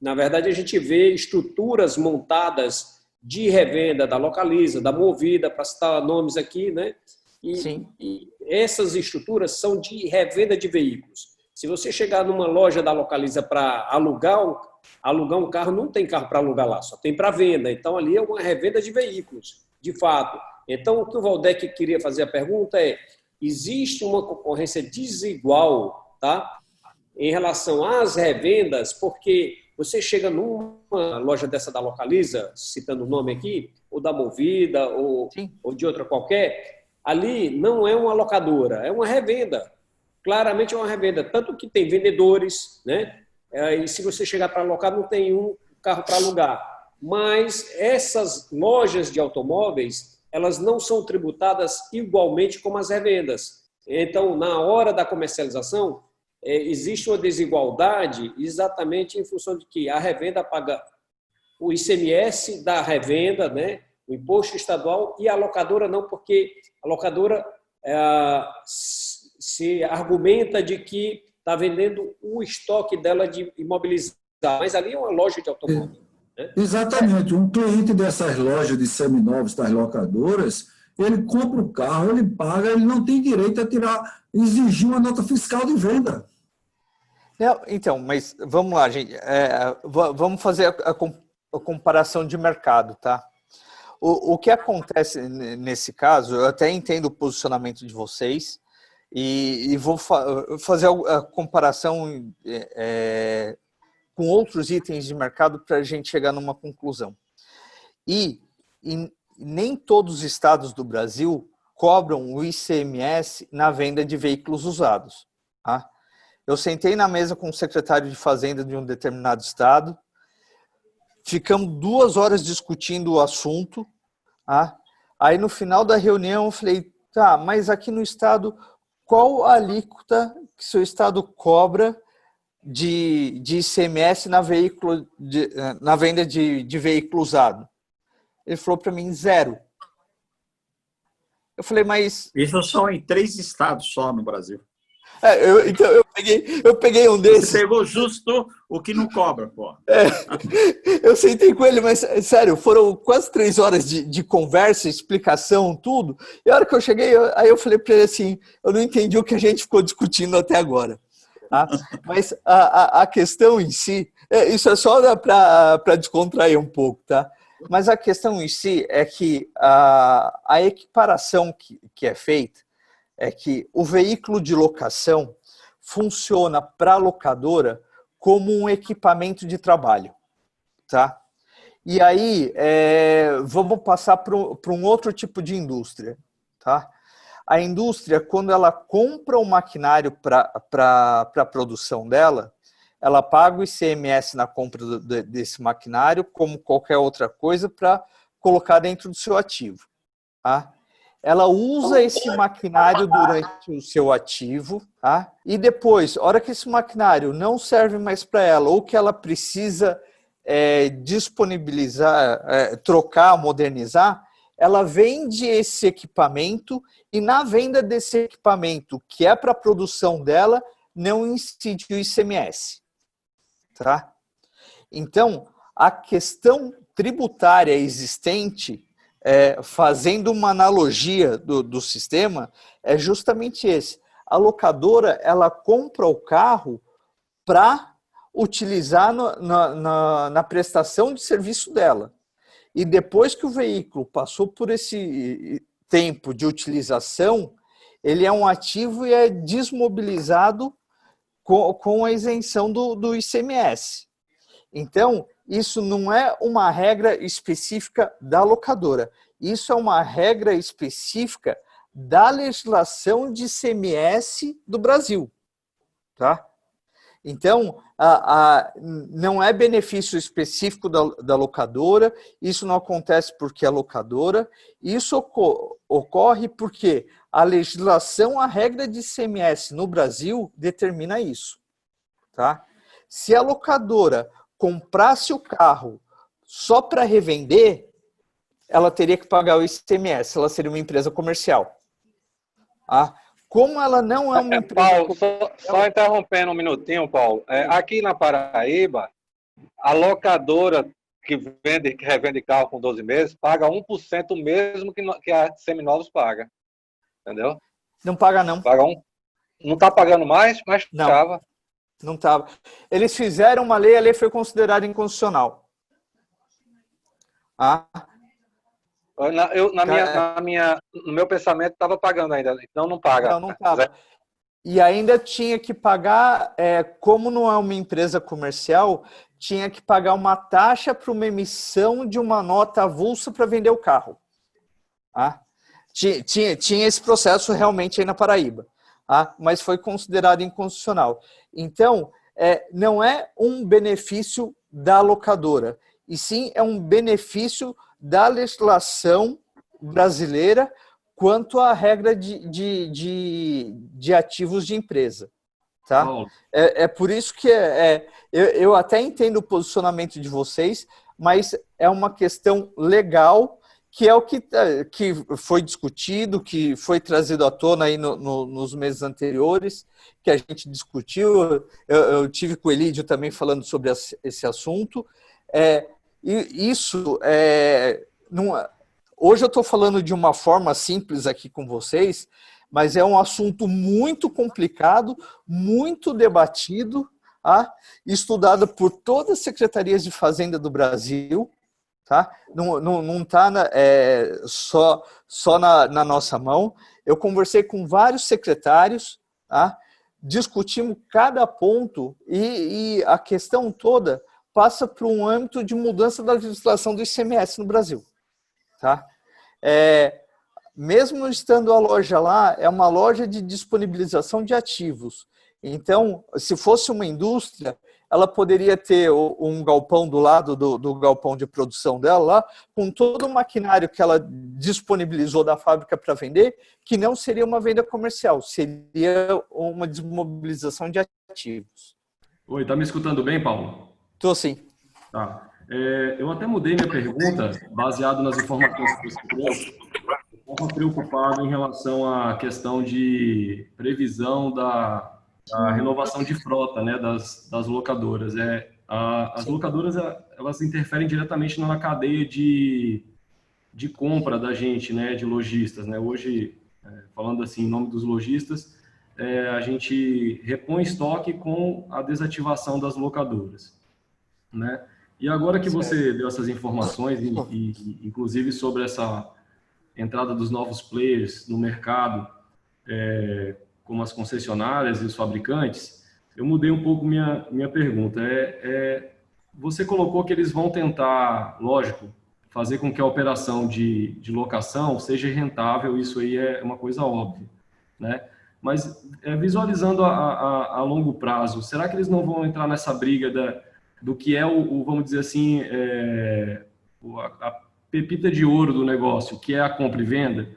Na verdade, a gente vê estruturas montadas de revenda da Localiza, da Movida, para citar nomes aqui, né? E essas estruturas são de revenda de veículos. Se você chegar numa loja da Localiza para alugar um carro, não tem carro para alugar lá, só tem para venda. Então, ali é uma revenda de veículos, de fato. Então, o que o Valdec queria fazer a pergunta é: existe uma concorrência desigual, tá, em relação às revendas, porque você chega numa loja dessa da Localiza, citando o nome aqui, ou da Movida, ou de outra qualquer, ali não é uma locadora, é uma revenda. Claramente é uma revenda, tanto que tem vendedores, né? E se você chegar para alocar, não tem um carro para alugar. Mas essas lojas de automóveis, elas não são tributadas igualmente como as revendas. Então, na hora da comercialização, existe uma desigualdade exatamente em função de que a revenda paga o ICMS da revenda, né? O imposto estadual, e a locadora não, porque a locadora se argumenta de que está vendendo o estoque dela de imobilizado, mas ali é uma loja de automóvel. Né? Exatamente. Um cliente dessas lojas de seminovos, das locadoras, ele compra o carro, ele paga, ele não tem direito a exigir uma nota fiscal de venda. Então, mas vamos lá, gente. Vamos fazer a comparação de mercado, tá? O que acontece nesse caso, eu até entendo o posicionamento de vocês e vou fazer a comparação com outros itens de mercado para a gente chegar numa conclusão. E nem todos os estados do Brasil cobram o ICMS na venda de veículos usados. Tá? Eu sentei na mesa com o secretário de Fazenda de um determinado estado, ficamos 2 horas discutindo o assunto. Aí no final da reunião eu falei, tá, mas aqui no estado, qual a alíquota que seu estado cobra de ICMS na venda de veículo usado? Ele falou para mim 0. Eu falei, mas... Isso só em 3 estados só no Brasil. Então eu peguei um desses. Você pegou justo o que não cobra, pô. Eu sentei com ele, mas sério, foram quase 3 horas de conversa, explicação, tudo. E a hora que eu cheguei, aí eu falei para ele assim, eu não entendi o que a gente ficou discutindo até agora. Tá? Mas a questão em si, isso é só para descontrair um pouco, tá? Mas a questão em si é que a equiparação que é feita é que o veículo de locação funciona para a locadora como um equipamento de trabalho, tá? E aí, vamos passar para um outro tipo de indústria, tá? A indústria, quando ela compra um maquinário para a produção dela, ela paga o ICMS na compra desse maquinário, como qualquer outra coisa, para colocar dentro do seu ativo, tá? Ela usa esse maquinário durante o seu ativo, tá? E depois, a hora que esse maquinário não serve mais para ela, ou que ela precisa disponibilizar, trocar, modernizar, ela vende esse equipamento e na venda desse equipamento, que é para a produção dela, não incide o ICMS. Tá? Então, a questão tributária existente, fazendo uma analogia do sistema, é justamente esse. A locadora, ela compra o carro para utilizar na prestação de serviço dela. E depois que o veículo passou por esse tempo de utilização, ele é um ativo e é desmobilizado com a isenção do ICMS. Então, isso não é uma regra específica da locadora. Isso é uma regra específica da legislação de ICMS do Brasil. Tá? Então, não é benefício específico da locadora, isso não acontece porque é locadora, isso ocorre porque a legislação, a regra de ICMS no Brasil determina isso. Tá? Se a locadora comprasse o carro só para revender, ela teria que pagar o ICMS, ela seria uma empresa comercial. Tá? Como ela não é uma empresa... Paulo, só interrompendo um minutinho, Paulo. Aqui na Paraíba, a locadora que revende carro com 12 meses paga 1% mesmo que a Seminovos paga. Entendeu? Não paga, não. Não está pagando mais, mas estava. Não estava. Eles fizeram uma lei, a lei foi considerada inconstitucional. No meu pensamento estava pagando ainda, então não paga. Não estava. E ainda tinha que pagar, como não é uma empresa comercial, tinha que pagar uma taxa para uma emissão de uma nota avulsa para vender o carro. Tinha esse processo realmente aí na Paraíba, mas foi considerado inconstitucional. Então, não é um benefício da locadora, e sim é um benefício da legislação brasileira quanto à regra de ativos de empresa. Tá? É por isso que eu até entendo o posicionamento de vocês, mas é uma questão legal, que é o que foi discutido, que foi trazido à tona aí nos meses anteriores, que a gente discutiu. Eu tive com o Elídio também falando sobre esse assunto. E isso, hoje eu estou falando de uma forma simples aqui com vocês, mas é um assunto muito complicado, muito debatido, estudado por todas as secretarias de Fazenda do Brasil. Tá? Não está só na nossa mão. Eu conversei com vários secretários, discutimos cada ponto e a questão toda passa por um âmbito de mudança da legislação do ICMS no Brasil. Tá? Mesmo estando a loja lá, é uma loja de disponibilização de ativos. Então, se fosse uma indústria, ela poderia ter um galpão do lado do galpão de produção dela lá, com todo o maquinário que ela disponibilizou da fábrica para vender, que não seria uma venda comercial, seria uma desmobilização de ativos. Oi, tá me escutando bem, Paulo? Estou sim. Tá. Eu até mudei minha pergunta, baseado nas informações que você trouxe. Eu estava preocupado em relação à questão de previsão da renovação de frota, né, das locadoras. As locadoras, elas interferem diretamente na cadeia de compra da gente, né, de lojistas, né? Hoje, falando assim em nome dos lojistas, a gente repõe estoque com a desativação das locadoras, né? E agora que você deu essas informações, e inclusive sobre essa entrada dos novos players no mercado, como as concessionárias e os fabricantes, eu mudei um pouco minha pergunta. Você colocou que eles vão tentar, lógico, fazer com que a operação de locação seja rentável, isso aí é uma coisa óbvia, né? Mas visualizando a longo prazo, será que eles não vão entrar nessa briga do que é vamos dizer assim, a pepita de ouro do negócio, que é a compra e venda?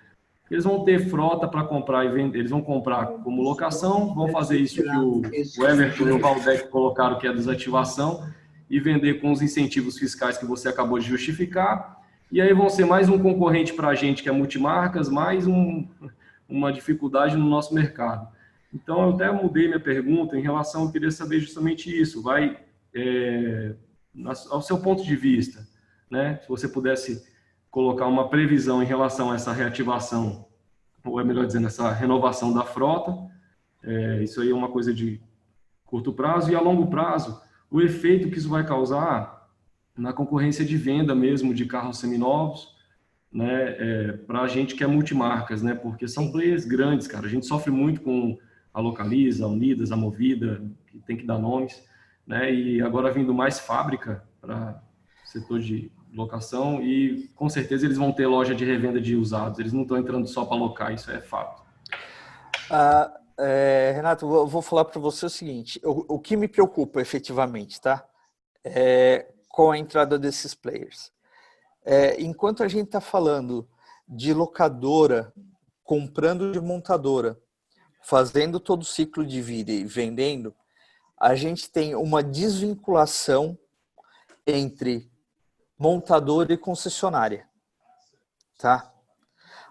Eles vão ter frota para comprar e vender, eles vão comprar como locação, vão fazer isso que o Everton e o Valdec colocaram, que é a desativação, e vender com os incentivos fiscais que você acabou de justificar, e aí vão ser mais um concorrente para a gente, que é multimarcas, mais uma dificuldade no nosso mercado. Então, eu até mudei minha pergunta em relação, eu queria saber justamente isso, ao seu ponto de vista, né? Se você pudesse colocar uma previsão em relação a essa reativação, ou é melhor dizendo, essa renovação da frota, isso aí é uma coisa de curto prazo, e a longo prazo, o efeito que isso vai causar na concorrência de venda mesmo de carros seminovos, né, para a gente que é multimarcas, né, porque são players grandes, cara. A gente sofre muito com a Localiza, a Unidas, a Movida, que tem que dar nomes, né, e agora vindo mais fábrica para o setor de locação, e com certeza eles vão ter loja de revenda de usados, eles não estão entrando só para alocar, isso é fato. Renato, eu vou falar para você o seguinte, o que me preocupa efetivamente, tá? Com a entrada desses players. Enquanto a gente está falando de locadora, comprando de montadora, fazendo todo o ciclo de vida e vendendo, a gente tem uma desvinculação entre montadora e concessionária, tá?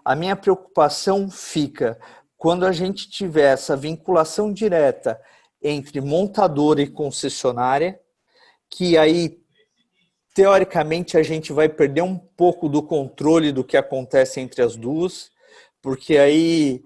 A minha preocupação fica quando a gente tiver essa vinculação direta entre montadora e concessionária, que aí, teoricamente, a gente vai perder um pouco do controle do que acontece entre as duas, porque aí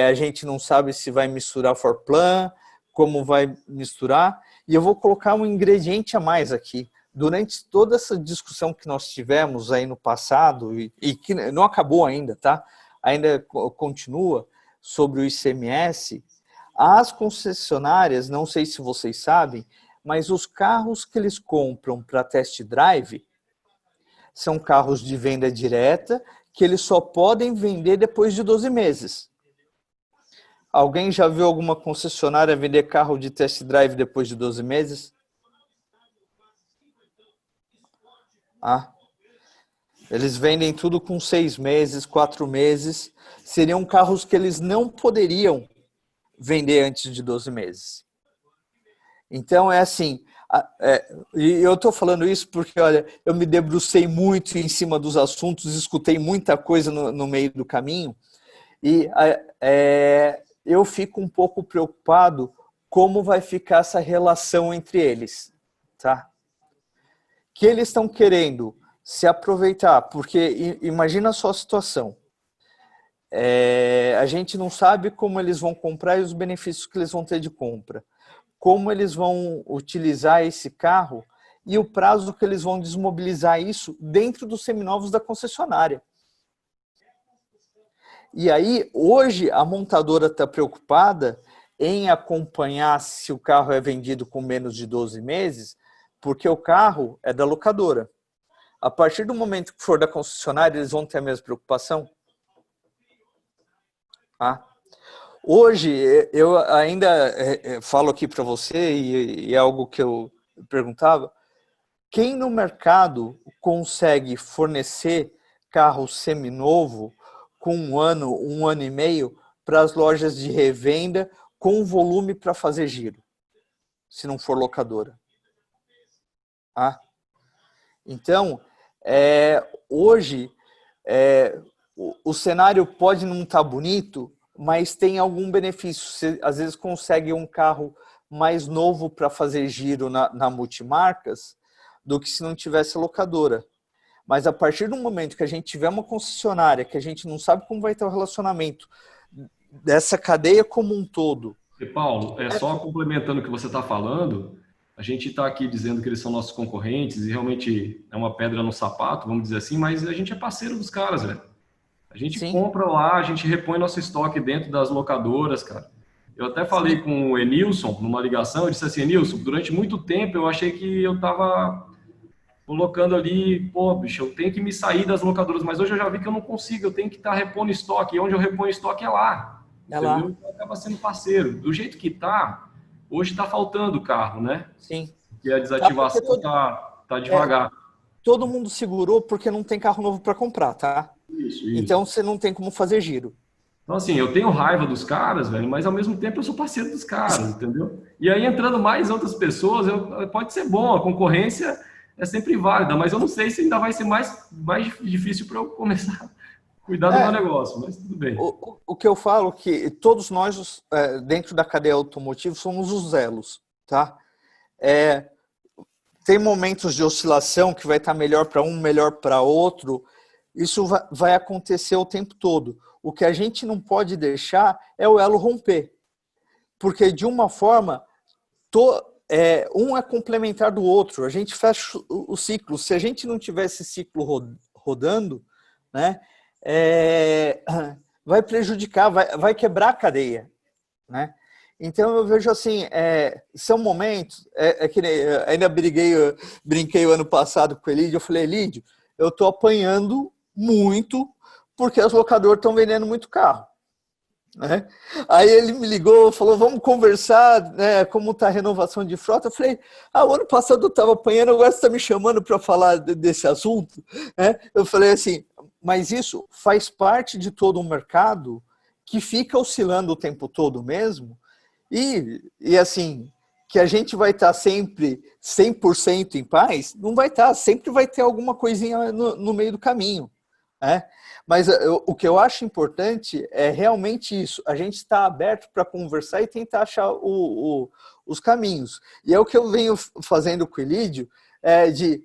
a gente não sabe se vai misturar Forplan, como vai misturar, e eu vou colocar um ingrediente a mais aqui. Durante toda essa discussão que nós tivemos aí no passado, e que não acabou ainda, tá? Ainda continua, sobre o ICMS, as concessionárias, não sei se vocês sabem, mas os carros que eles compram para test drive são carros de venda direta que eles só podem vender depois de 12 meses. Alguém já viu alguma concessionária vender carro de test drive depois de 12 meses? Eles vendem tudo com 6 meses, 4 meses. Seriam carros que eles não poderiam vender antes de 12 meses. Então, é assim, e eu estou falando isso porque, olha, eu me debrucei muito em cima dos assuntos, escutei muita coisa no meio do caminho, e eu fico um pouco preocupado como vai ficar essa relação entre eles, tá? Que eles estão querendo se aproveitar, porque imagina só a situação. A gente não sabe como eles vão comprar e os benefícios que eles vão ter de compra. Como eles vão utilizar esse carro e o prazo que eles vão desmobilizar isso dentro dos seminovos da concessionária. E aí, hoje, a montadora está preocupada em acompanhar se o carro é vendido com menos de 12 meses, porque o carro é da locadora. A partir do momento que for da concessionária, eles vão ter a mesma preocupação? Hoje, eu ainda falo aqui para você, e é algo que eu perguntava, quem no mercado consegue fornecer carro seminovo com um ano e meio para as lojas de revenda com volume para fazer giro, se não for locadora? Então, hoje, o cenário pode não estar bonito, mas tem algum benefício. Você, às vezes, consegue um carro mais novo para fazer giro na multimarcas do que se não tivesse locadora. Mas a partir do momento que a gente tiver uma concessionária, que a gente não sabe como vai ter o relacionamento dessa cadeia como um todo. E Paulo, só complementando o que você está falando, a gente está aqui dizendo que eles são nossos concorrentes e realmente é uma pedra no sapato, vamos dizer assim, mas a gente é parceiro dos caras, velho. A gente compra lá, a gente repõe nosso estoque dentro das locadoras, cara. Eu até falei com o Enilson numa ligação, eu disse assim, Enilson, durante muito tempo eu achei que eu estava colocando ali, pô, bicho, eu tenho que me sair das locadoras, mas hoje eu já vi que eu não consigo, eu tenho que estar repondo estoque, e onde eu reponho estoque é lá. Entendeu? Então acaba sendo parceiro. Do jeito que tá, hoje tá faltando carro, né? Sim. E a desativação tá devagar. Todo mundo segurou porque não tem carro novo para comprar, tá? Isso. Então você não tem como fazer giro. Então, assim, eu tenho raiva dos caras, velho, mas ao mesmo tempo eu sou parceiro dos caras, entendeu? E aí, entrando mais outras pessoas, pode ser bom, a concorrência é sempre válida, mas eu não sei se ainda vai ser mais difícil para eu começar a cuidar do meu negócio, mas tudo bem. O que eu falo é que todos nós, dentro da cadeia automotiva, somos os elos, tá? tem momentos de oscilação que vai estar melhor para um, melhor para outro. Isso vai acontecer o tempo todo. O que a gente não pode deixar é o elo romper. Porque, de uma forma, um é complementar do outro. A gente fecha o ciclo. Se a gente não tiver esse ciclo rodando, né, vai prejudicar, vai quebrar a cadeia, né? Então, eu vejo assim, são momentos, que ainda brinquei o ano passado com o Elídio, eu falei, Elídio, eu estou apanhando muito porque as locadoras estão vendendo muito carro, né? Aí ele me ligou, falou, vamos conversar, né, como está a renovação de frota. Eu falei, o ano passado eu estava apanhando, agora você está me chamando para falar desse assunto, né? Eu falei assim, mas isso faz parte de todo um mercado que fica oscilando o tempo todo mesmo, e assim, que a gente vai estar sempre 100% em paz, não vai estar, sempre vai ter alguma coisinha no meio do caminho, né? Mas o que eu acho importante é realmente isso, a gente está aberto para conversar e tentar achar os caminhos. E é o que eu venho fazendo com o Elídio,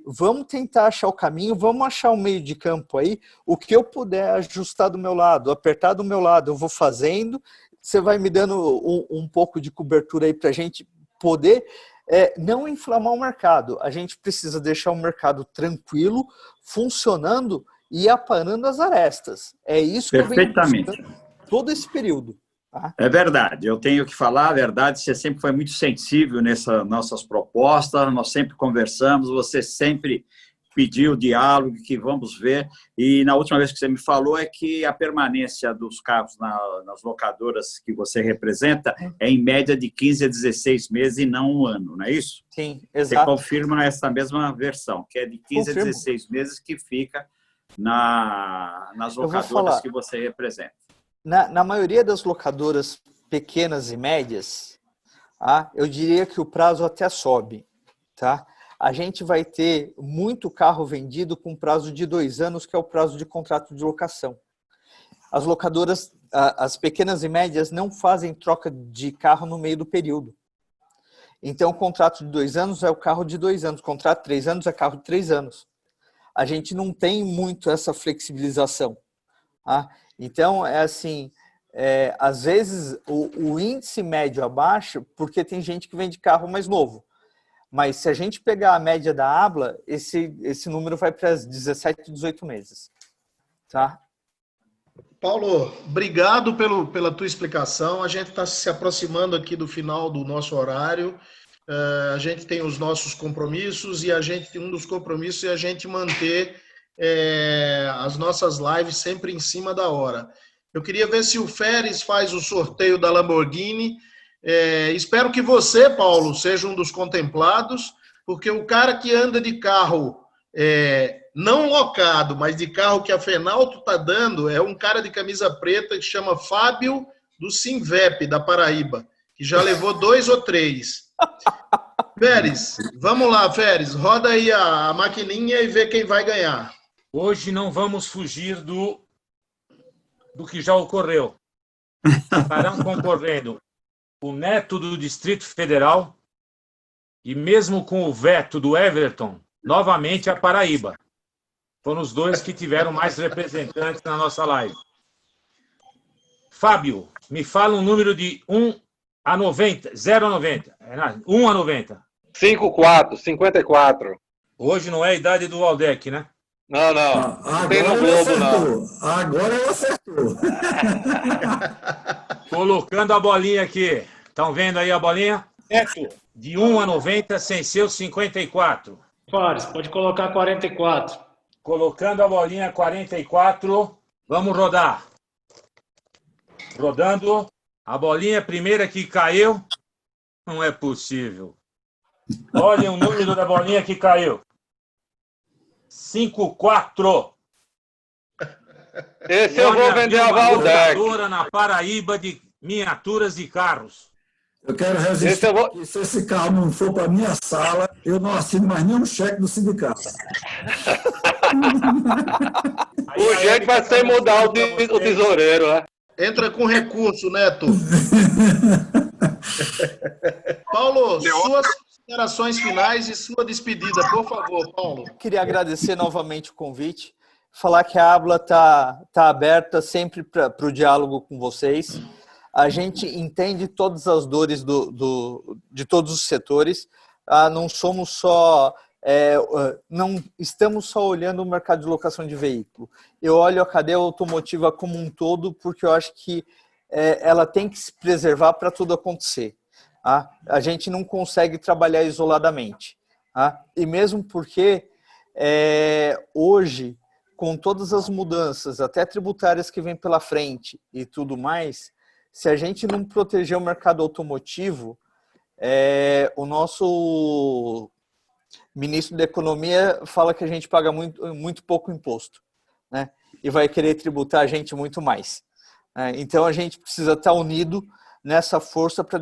vamos tentar achar o caminho, vamos achar o meio de campo aí, o que eu puder ajustar do meu lado, apertar do meu lado, eu vou fazendo, você vai me dando um pouco de cobertura aí para a gente poder não inflamar o mercado. A gente precisa deixar o mercado tranquilo, funcionando e aparando as arestas. É isso que eu venho buscando todo esse período. Tá? É verdade, eu tenho que falar a verdade, você sempre foi muito sensível nessas nossas propostas, nós sempre conversamos, você sempre pediu diálogo, que vamos ver, e na última vez que você me falou é que a permanência dos carros nas locadoras que você representa é em média de 15 a 16 meses e não um ano, não é isso? Sim, exato. Você confirma essa mesma versão, que é de 15 a 16 meses que fica nas locadoras que você representa. Na maioria das locadoras pequenas e médias, eu diria que o prazo até sobe, tá? A gente vai ter muito carro vendido com prazo de 2 anos, que é o prazo de contrato de locação. As locadoras, as pequenas e médias, não fazem troca de carro no meio do período. Então, o contrato de 2 anos é o carro de 2 anos, o contrato de 3 anos é carro de 3 anos. A gente não tem muito essa flexibilização. Tá? Então, assim, às vezes o índice médio abaixa porque tem gente que vende carro mais novo. Mas se a gente pegar a média da Abla, esse número vai para 17, 18 meses. Tá? Paulo, obrigado pela tua explicação. A gente está se aproximando aqui do final do nosso horário. A gente tem os nossos compromissos e um dos compromissos é a gente manter as nossas lives sempre em cima da hora. Eu queria ver se o Feres faz o sorteio da Lamborghini. Espero que você, Paulo, seja um dos contemplados, porque o cara que anda de carro não locado, mas de carro que a Fenalto está dando, é um cara de camisa preta que chama Fábio do Sinvep, da Paraíba, que já levou 2 ou 3. Feres, vamos lá, Feres, roda aí a maquininha e vê quem vai ganhar. Hoje não vamos fugir do que já ocorreu. Estarão concorrendo o Neto do Distrito Federal e mesmo com o veto do Everton, novamente a Paraíba. Foram os 2 que tiveram mais representantes na nossa live. Fábio, me fala um número de 1 a 90, 0 a 90. 1 a 90. 54. Hoje não é a idade do Waldeck, né? Não. Não tem no Globo, não. Agora eu acertou. Colocando a bolinha aqui. Estão vendo aí a bolinha? Neto, de 1 a 90, sem ser 54. Fares, pode colocar 44. Colocando a bolinha 44. Vamos rodar. Rodando. A bolinha primeira que caiu. Não é possível. Olhem o número da bolinha que caiu. 54. Esse eu vou vender a Waldeck. Na Paraíba de miniaturas de carros. Eu quero resistir. Se esse carro não for para minha sala, eu não assino mais nenhum cheque do sindicato. O jeito vai ser mudar o tesoureiro, né? Entra com recurso, Neto. Paulo, Considerações finais e sua despedida, por favor, Paulo. Queria agradecer novamente o convite, falar que a Abla tá aberta sempre para o diálogo com vocês. A gente entende todas as dores de todos os setores. Não somos só... não estamos só olhando o mercado de locação de veículo. Eu olho a cadeia automotiva como um todo, porque eu acho que ela tem que se preservar para tudo acontecer. A gente não consegue trabalhar isoladamente. E mesmo porque hoje, com todas as mudanças, até tributárias que vêm pela frente e tudo mais, se a gente não proteger o mercado automotivo, o nosso ministro da Economia fala que a gente paga muito pouco imposto, né? E vai querer tributar a gente muito mais. Então, a gente precisa estar unido nessa força para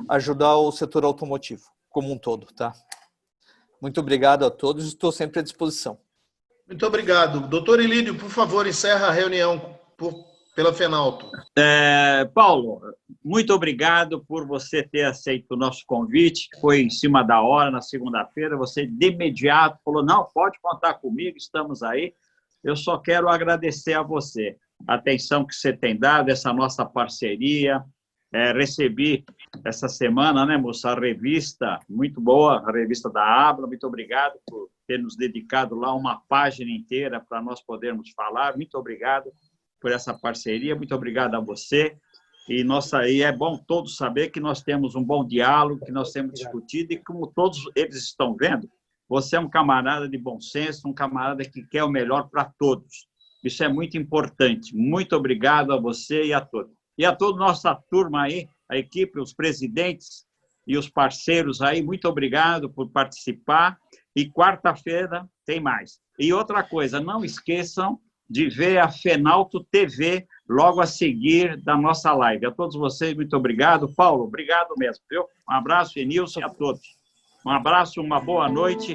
ajudar o setor automotivo como um todo, tá? Muito obrigado a todos, estou sempre à disposição. Muito obrigado. Doutor Ilídio, por favor, encerra a reunião pela Fenalto. Paulo, muito obrigado por você ter aceito o nosso convite. Foi em cima da hora, na segunda-feira, você de imediato falou, não, pode contar comigo, estamos aí. Eu só quero agradecer a você a atenção que você tem dado, essa nossa parceria. Recebi essa semana, né, moça, a revista, muito boa, a revista da Abla. Muito obrigado por ter nos dedicado lá uma página inteira para nós podermos falar. Muito obrigado por essa parceria, muito obrigado a você. E é bom todos saber que nós temos um bom diálogo, que nós temos discutido, e como todos eles estão vendo, você é um camarada de bom senso, um camarada que quer o melhor para todos. Isso é muito importante. Muito obrigado a você e a todos. E a toda nossa turma aí, a equipe, os presidentes e os parceiros aí, muito obrigado por participar. E quarta-feira tem mais. E outra coisa, não esqueçam de ver a Fenalto TV logo a seguir da nossa live. A todos vocês, muito obrigado. Paulo, obrigado mesmo, viu? Um abraço, Enilson, a todos. Um abraço, uma boa noite.